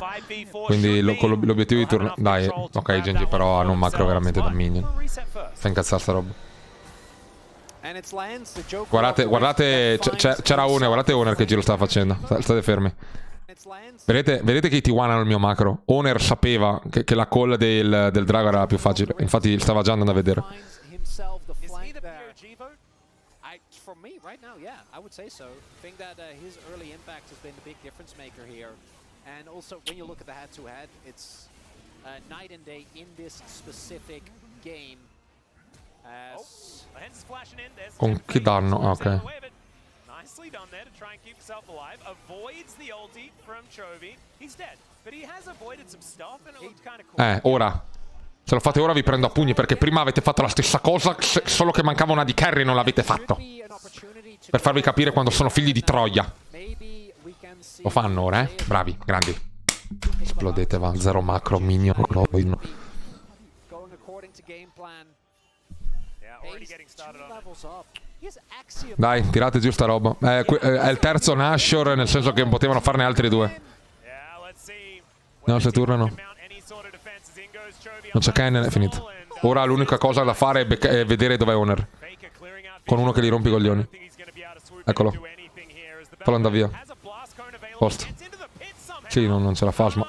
[SPEAKER 1] Quindi l'obiettivo di turno. Dai, ok Genji, però hanno un macro veramente da minion. Fa incazzare sta roba. Guardate, c'era Owner, guardate Owner che giro stava facendo. State fermi. Vedete che i T1 hanno il mio macro. Owner sapeva che la call del drago era la più facile. Infatti stava già andando a vedere.
[SPEAKER 3] For me, right now, yeah, I would say so. I think that his early impact has been the big difference maker here. And also, when you look at the head-to-head, it's night and day in this specific game.
[SPEAKER 1] Con chi danno? Ah, ok.
[SPEAKER 2] Nicely done there to try and keep himself alive. Avoids the ulti from Chovy. He's dead, but he has avoided some stuff and it looked kind of cool.
[SPEAKER 1] Ora. Se lo fate ora vi prendo a pugni perché prima avete fatto la stessa cosa, solo che mancava una di carry e non l'avete fatto. Per farvi capire quando sono figli di Troia. Lo fanno ora, eh? Bravi, grandi. Esplodete, va. Zero macro, minion. Dai, tirate giù sta roba. È il terzo Nashor, nel senso che potevano farne altri due. No, se turrano. Non c'è Cannon, è finito. Ora l'unica cosa da fare è vedere dov'è Honor. Con uno che gli rompi i coglioni. Eccolo. Fallo andare via. Post. Sì, non ce la fa, ma...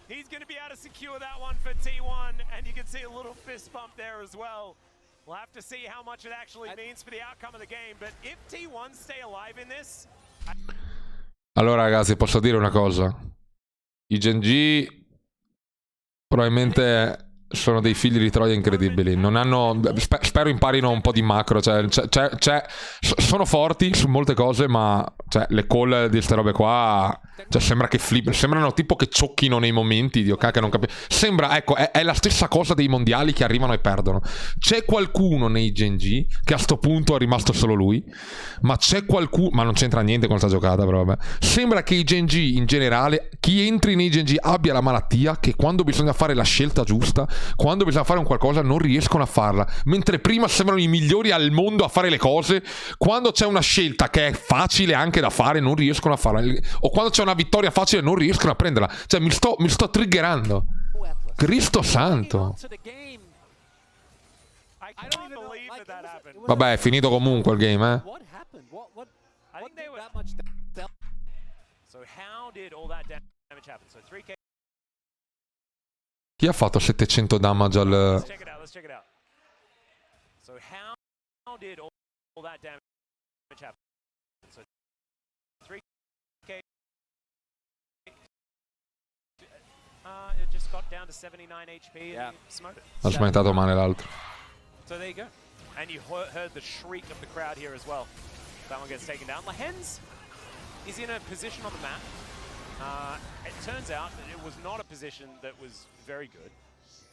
[SPEAKER 2] He's going to be able to secure that one for T1, and you can see a little fist bump there as well. We'll have to see how much it actually means for the outcome of the game, but if T1 stay alive in this...
[SPEAKER 1] Allora ragazzi, posso dire una cosa. I Gen.G probabilmente sono dei figli di Troia incredibili. Non hanno... spero imparino un po' di macro. Cioè, sono forti su molte cose, ma cioè, le call di queste robe qua... Cioè, sembra che sembrano tipo che ciocchino nei momenti. Dio cacchio, non capisco. Sembra, ecco, è la stessa cosa dei mondiali che arrivano e perdono. C'è qualcuno nei Gen.G che a sto punto è rimasto solo lui. Ma c'è qualcuno... Ma non c'entra niente con questa giocata, però vabbè. Sembra che i Gen.G in generale, chi entri nei Gen.G abbia la malattia che quando bisogna fare la scelta giusta, quando bisogna fare un qualcosa, non riescono a farla. Mentre prima sembrano i migliori al mondo a fare le cose, quando c'è una scelta che è facile anche da fare, non riescono a farla. O quando c'è una vittoria facile, non riescono a prenderla. Cioè, mi sto triggerando. Cristo santo. Vabbè, è finito comunque il game, eh. Chi ha fatto 700 damage al... Ha smentato male l'altro.
[SPEAKER 2] So there you go. And you heard the shriek of the crowd here as well. That one gets taken down. Lahens is in a position on the map. It turns out that it was not a position that was very good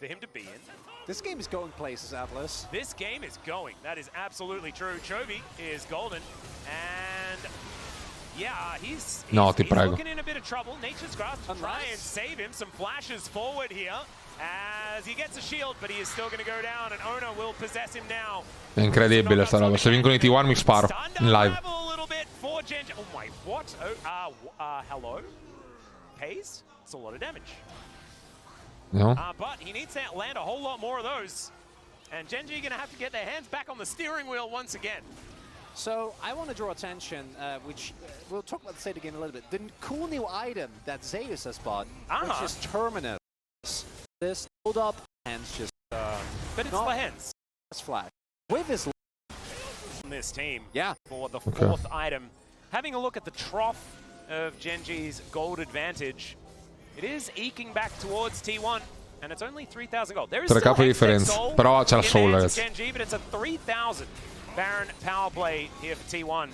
[SPEAKER 2] for him to be in.
[SPEAKER 3] This game is going places, Atlas.
[SPEAKER 2] This game is going. That is absolutely true. Chovy is golden. And yeah, he's looking in a bit of trouble. Nature's Grasp to try and save him. Some flashes forward here as he gets a shield, but he is still going to go down, and Ona will possess him now.
[SPEAKER 1] È incredibile sta roba. Se vincono i T1 mi sparo in live.
[SPEAKER 2] Oh my, what? Hello? Haze? It's a lot of damage.
[SPEAKER 1] No?
[SPEAKER 2] But he needs to land a whole lot more of those. And Gen.G going to have to get their hands back on the steering wheel once again.
[SPEAKER 3] So I want to draw attention, which we'll talk about the state of the game a little bit. The cool new item that Zeus has bought, which is Terminus. This hold up hands just.
[SPEAKER 2] But it's Lahens.
[SPEAKER 3] Flash with his.
[SPEAKER 2] On this team.
[SPEAKER 3] Yeah.
[SPEAKER 2] For the fourth item, having a look at the trough of Gen.G's gold advantage, it is eking back towards T1, and it's only 3,000 gold. There is still
[SPEAKER 1] capo di differenza, però c'è la soul, ragazzi.
[SPEAKER 2] Gen.G, but it's a 3,000 Baron power play here for T1.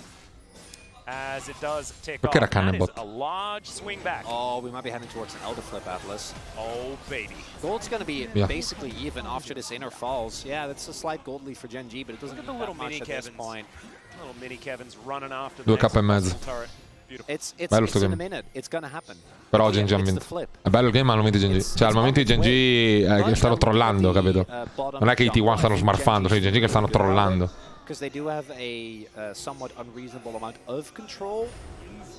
[SPEAKER 2] As it does tick off. That is a large swing back.
[SPEAKER 3] Oh, we might be heading towards an Elder Flip, Atlas.
[SPEAKER 2] Oh, baby.
[SPEAKER 3] Gold's going to be basically even after this inner falls. Yeah, that's a slight gold lead for Gen.G, but it doesn't
[SPEAKER 2] look at the little mini Kevins. Little mini Kevins running after the
[SPEAKER 1] 2K e mezzo.
[SPEAKER 3] It's in a minute. It's going to happen.
[SPEAKER 1] Però Gen.G ha vinto. È bello il game, ma al momento Gen.G. Cioè, al momento i Gen.G stanno trollando, capito? Non è che i T1 stanno smarfando, sono i Gen.G che stanno trollando.
[SPEAKER 3] Because they do have a somewhat unreasonable amount of control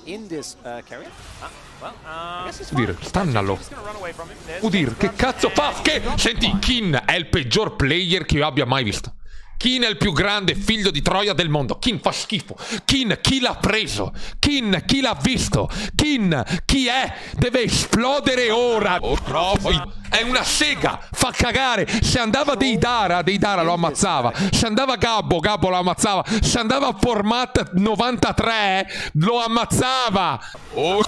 [SPEAKER 3] in this carrier.
[SPEAKER 1] Udir, stannalo. Udir, che cazzo fa? Che... Senti, Kin è il peggior player che io abbia mai visto. Kin è il più grande figlio di Troia del mondo. Kin fa schifo. Kin, chi l'ha preso? Kin, chi l'ha visto? Kin, chi è? Deve esplodere ora. È una sega. Fa cagare. Se andava Deidara lo ammazzava. Se andava Gabbo lo ammazzava. Se andava Format 93 lo ammazzava.
[SPEAKER 2] I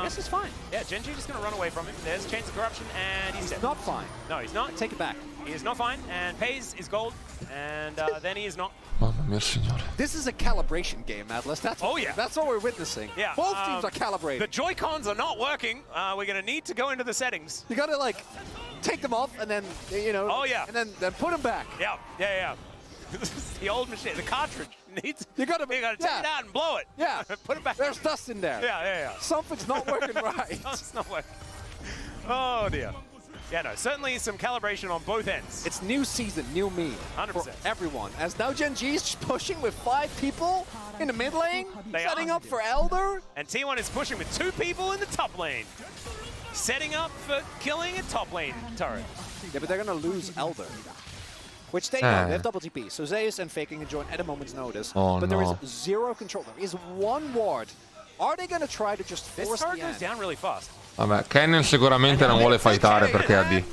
[SPEAKER 2] guess it's fine. Yeah, Genji just gonna run away from him. There's a chance of corruption, and he's dead.
[SPEAKER 3] Not fine.
[SPEAKER 2] No, he's not.
[SPEAKER 3] Take it back.
[SPEAKER 2] He is not fine, and Pays is gold, and then he is not.
[SPEAKER 1] Mamma mia, signore.
[SPEAKER 3] This is a calibration game, Atlas. That's that's what we're witnessing.
[SPEAKER 2] Yeah,
[SPEAKER 3] both teams are calibrated.
[SPEAKER 2] The Joy-Cons are not working. We're gonna need to go into the settings.
[SPEAKER 3] You gotta like take them off and then and then put them back.
[SPEAKER 2] Yeah. This is the old machine. The cartridge needs.
[SPEAKER 3] You gotta
[SPEAKER 2] take it out and blow it.
[SPEAKER 3] Yeah,
[SPEAKER 2] put it back.
[SPEAKER 3] There's dust in there.
[SPEAKER 2] Yeah.
[SPEAKER 3] Something's not working right.
[SPEAKER 2] It's not working. Oh dear. Yeah, no, certainly some calibration on both ends.
[SPEAKER 3] It's new season, new me
[SPEAKER 2] 100%.
[SPEAKER 3] for everyone. As now Genji's pushing with 5 people in the mid lane, setting up for Elder.
[SPEAKER 2] And T1 is pushing with 2 people in the top lane. Setting up for killing a top lane turret.
[SPEAKER 3] Yeah, but they're gonna lose Elder. Which they know, they have double TP. So Zeus and Faking can join at a moment's notice. But there is 0 control. There is 1 ward. Are they gonna try to just force
[SPEAKER 2] this turret
[SPEAKER 3] the
[SPEAKER 2] goes
[SPEAKER 3] end?
[SPEAKER 2] down really fast.
[SPEAKER 1] Vabbè, Canyon sicuramente non vuole fightare perché ha D.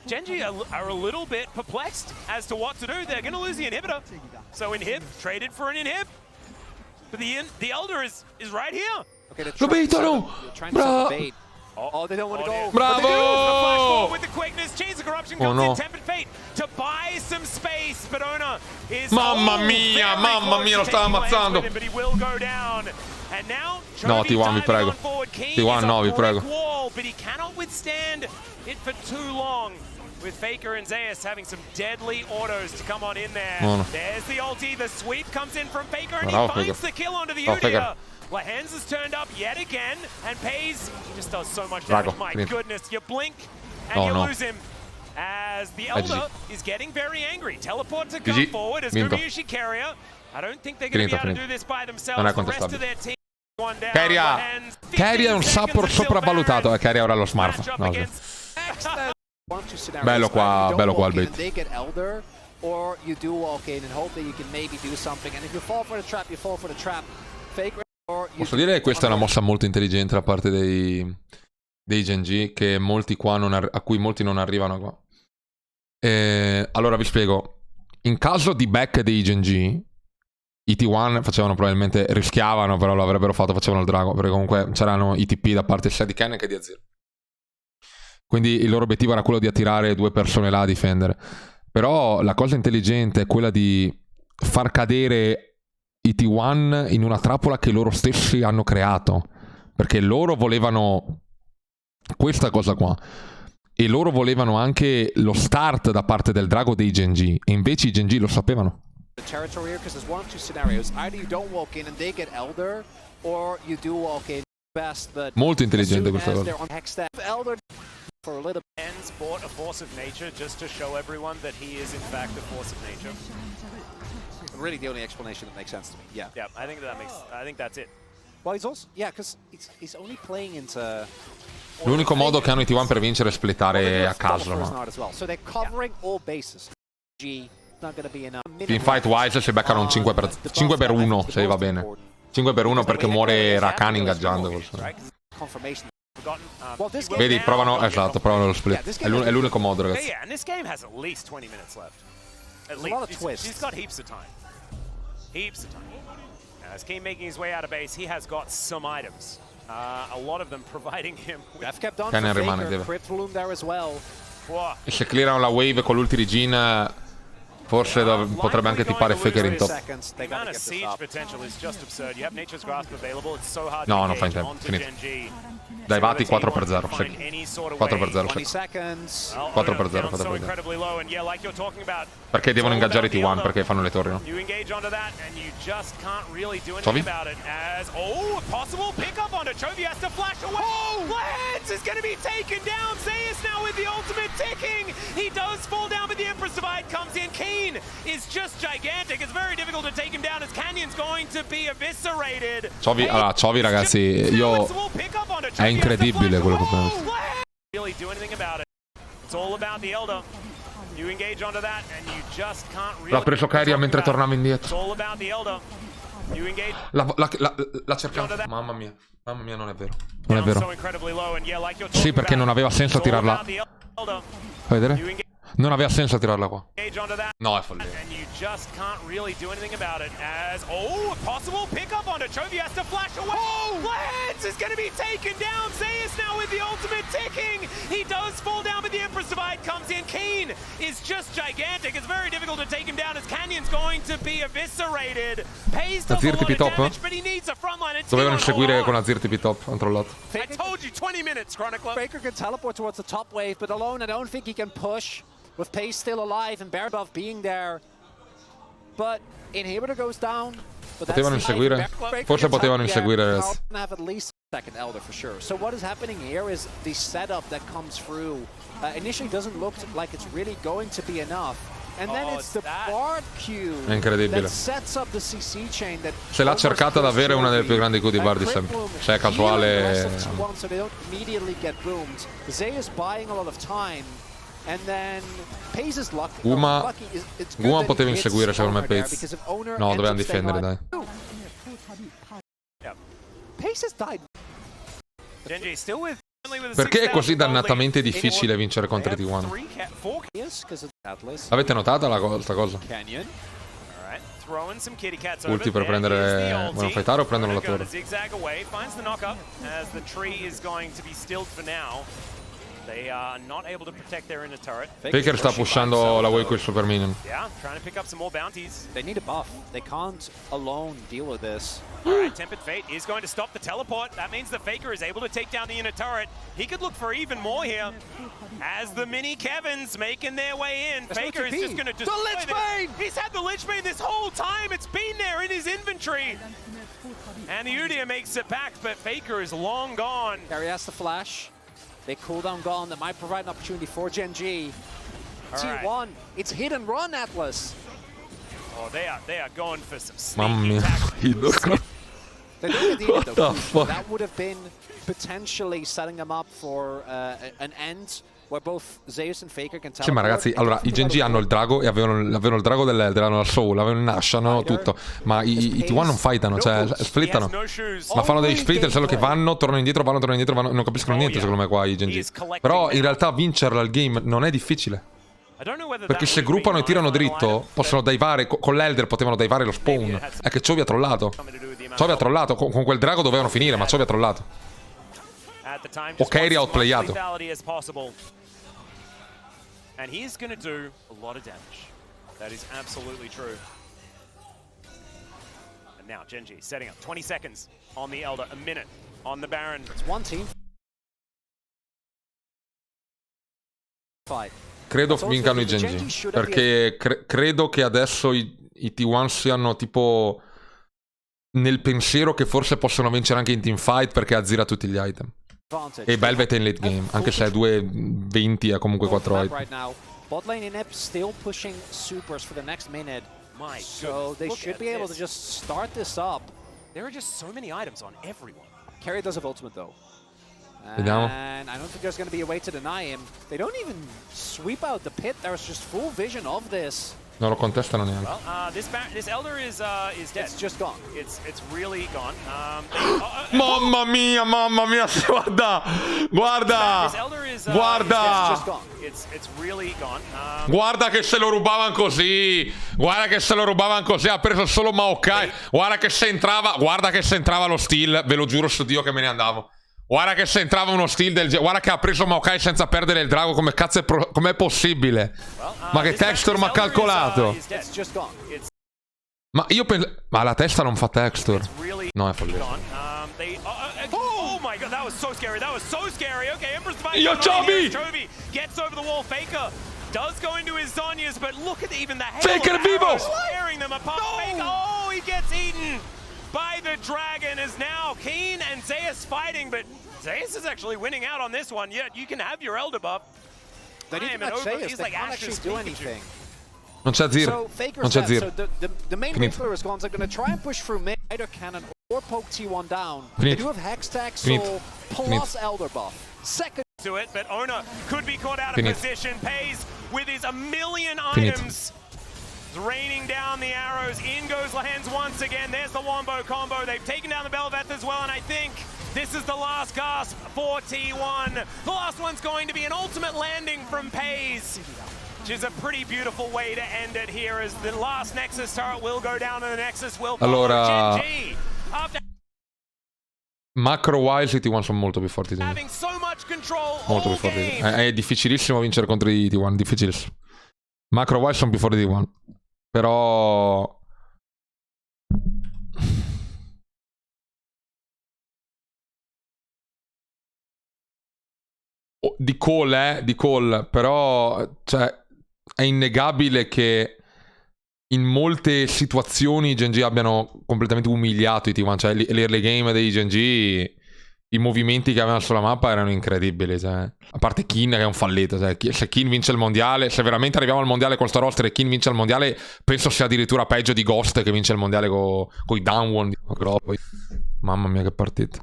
[SPEAKER 2] Genji are a little bit perplexed as to what to do. They're going to lose the inhibitor. So inhib, traded for an inhib. But the Elder is right here.
[SPEAKER 3] Okay,
[SPEAKER 1] Lo beitano! Bravo!
[SPEAKER 3] Oh, they don't want to go.
[SPEAKER 1] Bravo!
[SPEAKER 2] With the quickness, Chains of Corruption comes in, Tempered Fate to buy some space. Buona is
[SPEAKER 1] Mamma mia, lo stava ammazzando.
[SPEAKER 2] But he will go down. And now,
[SPEAKER 1] No, T1 vi prego. T1 no, vi prego.
[SPEAKER 2] Wall, but he cannot withstand it for too long. With Faker and Zeus having some deadly autos to come on in there.
[SPEAKER 1] Buono.
[SPEAKER 2] There's the ulti, the sweep comes in from Faker, and
[SPEAKER 1] Bravo,
[SPEAKER 2] he finds
[SPEAKER 1] Faker.
[SPEAKER 2] the kill onto the
[SPEAKER 1] Oh, Faker.
[SPEAKER 2] Udyr. Lahens has turned up yet again, and Pays, he just does so much damage. My goodness, you blink, and you lose him. As the Elder is getting very angry. Teleport to come forward as Gumayushi Carrier. I don't think they're going to be able to do this by themselves. The rest of their team one down.
[SPEAKER 1] Carrier è un support sopravvalutato. Carrier ora lo smurf. No, bello qua il bait.
[SPEAKER 3] Or you do walk in and hope that you can maybe do something. And if you fall for the trap, you fall for the trap. Fake.
[SPEAKER 1] Posso dire che questa è una mossa molto intelligente da parte dei Genji, che molti qua a cui molti non arrivano qua. Allora vi spiego. In caso di back dei Genji, i T1 facevano probabilmente, rischiavano, però lo avrebbero fatto, facevano il drago, perché comunque c'erano i TP da parte sia di Ken che di Azir. Quindi il loro obiettivo era quello di attirare 2 persone là a difendere. Però la cosa intelligente è quella di far cadere i T1 in una trappola che loro stessi hanno creato, perché loro volevano questa cosa qua e loro volevano anche lo start da parte del drago dei Genji, e invece i Genji lo sapevano. Molto intelligente questa cosa.
[SPEAKER 2] Ends bought a force of nature just to show everyone that he is in fact a force of nature.
[SPEAKER 3] Really, the only explanation that makes sense to me. Yeah.
[SPEAKER 2] Yeah, I think that's it.
[SPEAKER 3] Well, he's also because he's only playing into.
[SPEAKER 1] L'unico modo che hanno i T1 per vincere è splittare a caso, ma
[SPEAKER 3] So they're covering all bases. Not gonna be enough.
[SPEAKER 1] Teamfight wise si beccano un 5 per 1 se va bene. 5 per 1 perché muore Rakan ingaggiando. Vedi, provano lo split. È l'unico modo, ragazzi.
[SPEAKER 2] Yeah, and this game has at least 20 minutes left. At least. He's got heaps of time. Heaps of time. As Kane making his way out of base, he has got some items. A lot of them providing him with...
[SPEAKER 1] Cannon rimane, deve.
[SPEAKER 2] Wow.
[SPEAKER 1] E se clearano la wave con l'ulti di Jin, forse potrebbe anche tippare Faker in top. No, non fa in tempo, finito. Dai, vati 4 per 0. 4 per 0. 4 per 0. Perché devono ingaggiare i T1 perché fanno le torri, no? Chovy?
[SPEAKER 2] Oh, a possible pickup onto Chovy, has to flash away. Lance is going to be taken down. Zeus now with the ultimate ticking. He does fall down, but the Empress Divide comes in. Keen is just gigantic. It's very difficult to take him down as Canyon's going to be eviscerated.
[SPEAKER 1] Chovy, allora, Chovy, ragazzi, io... È incredibile quello che ho visto.
[SPEAKER 2] Really do anything about it. It's all about the Elder. You engage onto that and you just can't really.
[SPEAKER 1] L'ha preso Kyria mentre tornava indietro.
[SPEAKER 2] It's all about the Elder. You engage.
[SPEAKER 1] L'ha cercato. Mamma mia, non è vero. Non è vero.
[SPEAKER 2] So incredibly low and yeah, like you're
[SPEAKER 1] Sì, perché non aveva senso tirarla.
[SPEAKER 2] Elder.
[SPEAKER 1] Fai vedere? Non aveva senso tirarla qua. No, è follia.
[SPEAKER 2] And you just can't really do anything about it as a possible pickup onto Chovy has to flash away. Lance is going to be taken down. Zeus now with the ultimate ticking. He does fall down, but the Empress Divide comes in. Keen is just gigantic. It's very difficult to take him down as Canyon's going to be eviscerated. Pays does a lot of damage, but he needs a frontline.
[SPEAKER 1] Dovevano inseguire con la Zirtipi top, controllato.
[SPEAKER 2] I told you 20 minutes, Chronicler.
[SPEAKER 3] Faker can teleport towards the top wave, but alone I don't think he can push. With Pace still alive and Bearbov being there. But Inhibitor goes down.
[SPEAKER 1] Potevano inseguire? Forse potevano inseguire.
[SPEAKER 3] Have at least second Elder for sure. So what is happening here is the setup that comes through initially doesn't look like it's really going to be enough. And then it's the Bard Q that sets up the CC chain that
[SPEAKER 1] se l'ha cercata davvero, è una delle più grandi Q di Bard di sempre. Se è casuale.
[SPEAKER 3] So they don't immediately get boomed. Zay is buying a lot of time. And then Pace is lucky.
[SPEAKER 1] Guma poteva inseguire secondo me Pace. No, dovevano difendere, dai.
[SPEAKER 3] Pace has died.
[SPEAKER 1] Perché è così dannatamente difficile vincere contro T1? L'avete notata questa cosa? Ulti per prendere. Vogliono fightare o prendono la torre?
[SPEAKER 2] They are not able to protect their inner turret.
[SPEAKER 1] Faker sta pushando la wave con il super minion.
[SPEAKER 2] Yeah, trying to pick up some more bounties.
[SPEAKER 3] They need a buff. They can't alone deal with this.
[SPEAKER 2] Alright, Tempered Fate is going to stop the teleport. That means the Faker is able to take down the inner turret. He could look for even more here. As the mini Kevins making their way in, Faker is just going to destroy the Lich Bane! He's had the Lich Bane this whole time. It's been there in his inventory. And the Udyr makes it back, but Faker is long gone.
[SPEAKER 3] Gary has the flash. They cooldown gone, that might provide an opportunity for Gen G. T1, it's hit and run, Atlas.
[SPEAKER 2] Oh, they are going for some
[SPEAKER 1] sneaky tactics.
[SPEAKER 3] What the fuck? That would have been potentially setting them up for an end where both Zeus and Faker can teleport.
[SPEAKER 1] Sì, ma ragazzi, allora, i Gen G hanno il drago e avevano il drago dell'Elder, hanno il Soul, avevano il Nash, hanno tutto. Ma i T1 non fightano, cioè, splittano. Ma fanno degli split, solo che vanno, tornano indietro, non capiscono niente, secondo me, qua i Gen G. Però, in realtà, vincerla il game non è difficile. Perché se gruppano e tirano dritto, possono divare, con l'Elder potevano divare lo spawn. È che Chovy ha trollato. Chovy ha trollato, con quel drago dovevano finire, ma Chovy ha trollato. O Kairi ha outplayato.
[SPEAKER 2] And he's going to do a lot of damage. That is absolutely true. And now Genji setting up 20 seconds on the Elder, a minute on the Baron.
[SPEAKER 3] It's one team.
[SPEAKER 1] Credo vincano i Genji, perché credo che adesso i T1 siano tipo nel pensiero che forse possono vincere anche in teamfight perché azzira tutti gli item. E Velvet è in late game, anche se è 2-20 ha comunque 4 item.
[SPEAKER 3] Bot lane Inep still pushing supers for the next minute. So they should be able to just start this up.
[SPEAKER 2] There are just so many items on everyone.
[SPEAKER 3] Carry does have ultimate though.
[SPEAKER 1] Vediamo.
[SPEAKER 3] And I don't think there's going to be a way to deny him. They don't even sweep out the pit. There's just full vision of this.
[SPEAKER 1] Non lo contestano neanche.
[SPEAKER 2] Well, this Elder is dead.
[SPEAKER 3] It's just gone.
[SPEAKER 2] It's really gone.
[SPEAKER 1] Mamma mia, guarda! Guarda! Guarda!
[SPEAKER 2] It's really gone.
[SPEAKER 1] Guarda che se lo rubavano così! Guarda che se lo rubavano così! Ha preso solo Maokai! Guarda che se entrava lo steal, ve lo giuro su Dio che me ne andavo. Guarda che se entrava uno steal del genere. Guarda che ha preso Maokai senza perdere il drago. Come cazzo è com'è possibile? Ma che texture mi ha calcolato? Ma io penso. Ma la testa non fa texture. No, è follia.
[SPEAKER 2] Oh my god, that was so scary. That was so scary. Okay, Empress Divide.
[SPEAKER 1] Io Chovy
[SPEAKER 2] gets over the wall. Faker does go into his Zhonya's, but look at even the
[SPEAKER 1] Faker vivo!
[SPEAKER 2] Tearing them apart. No! Oh, he gets eaten by the dragon. Is now Keen and Zeus fighting, but Zeus is actually winning out on this one. Yet you can have your Elder buff.
[SPEAKER 3] They need to match Zeus. They can't actually do anything.
[SPEAKER 1] Non c'è Zir. Non c'è Zir.
[SPEAKER 3] So the main midfielder is gone. They're going to try and push through mid, either cannon or poke T1 down. They do have Hextech, so plus Elder buff. Second
[SPEAKER 2] to it, but Ona could be caught out of position. Pays with his a million
[SPEAKER 1] Finito.
[SPEAKER 2] items. Raining down the arrows. In goes Lehens once again. There's the Wombo combo. They've taken down the Belveth as well, and I think this is the last gasp for T1. The last one's going to be an ultimate landing from Pays, which is a pretty beautiful way to end it here, as the last Nexus turret will go down and the Nexus will follow.
[SPEAKER 1] Allora,
[SPEAKER 2] GG, after
[SPEAKER 1] macro-wise i T1 sono molto più forti di me.
[SPEAKER 2] having so much control
[SPEAKER 1] Molto
[SPEAKER 2] all
[SPEAKER 1] più forti di me.
[SPEAKER 2] game.
[SPEAKER 1] È difficilissimo vincere contro i T1, difficilissimo. Macro-wise sono più forti di T1. Però... Di call, però cioè, è innegabile che in molte situazioni i Gen G abbiano completamente umiliato i T1, cioè l'early game dei Gen G, i movimenti che avevano sulla mappa erano incredibili, cioè. A parte Kin che è un fallito, cioè, se Kin vince il mondiale, se veramente arriviamo al mondiale con sto roster e Kin vince il mondiale, penso sia addirittura peggio di Ghost che vince il mondiale con i Downwon. Mamma mia che partita.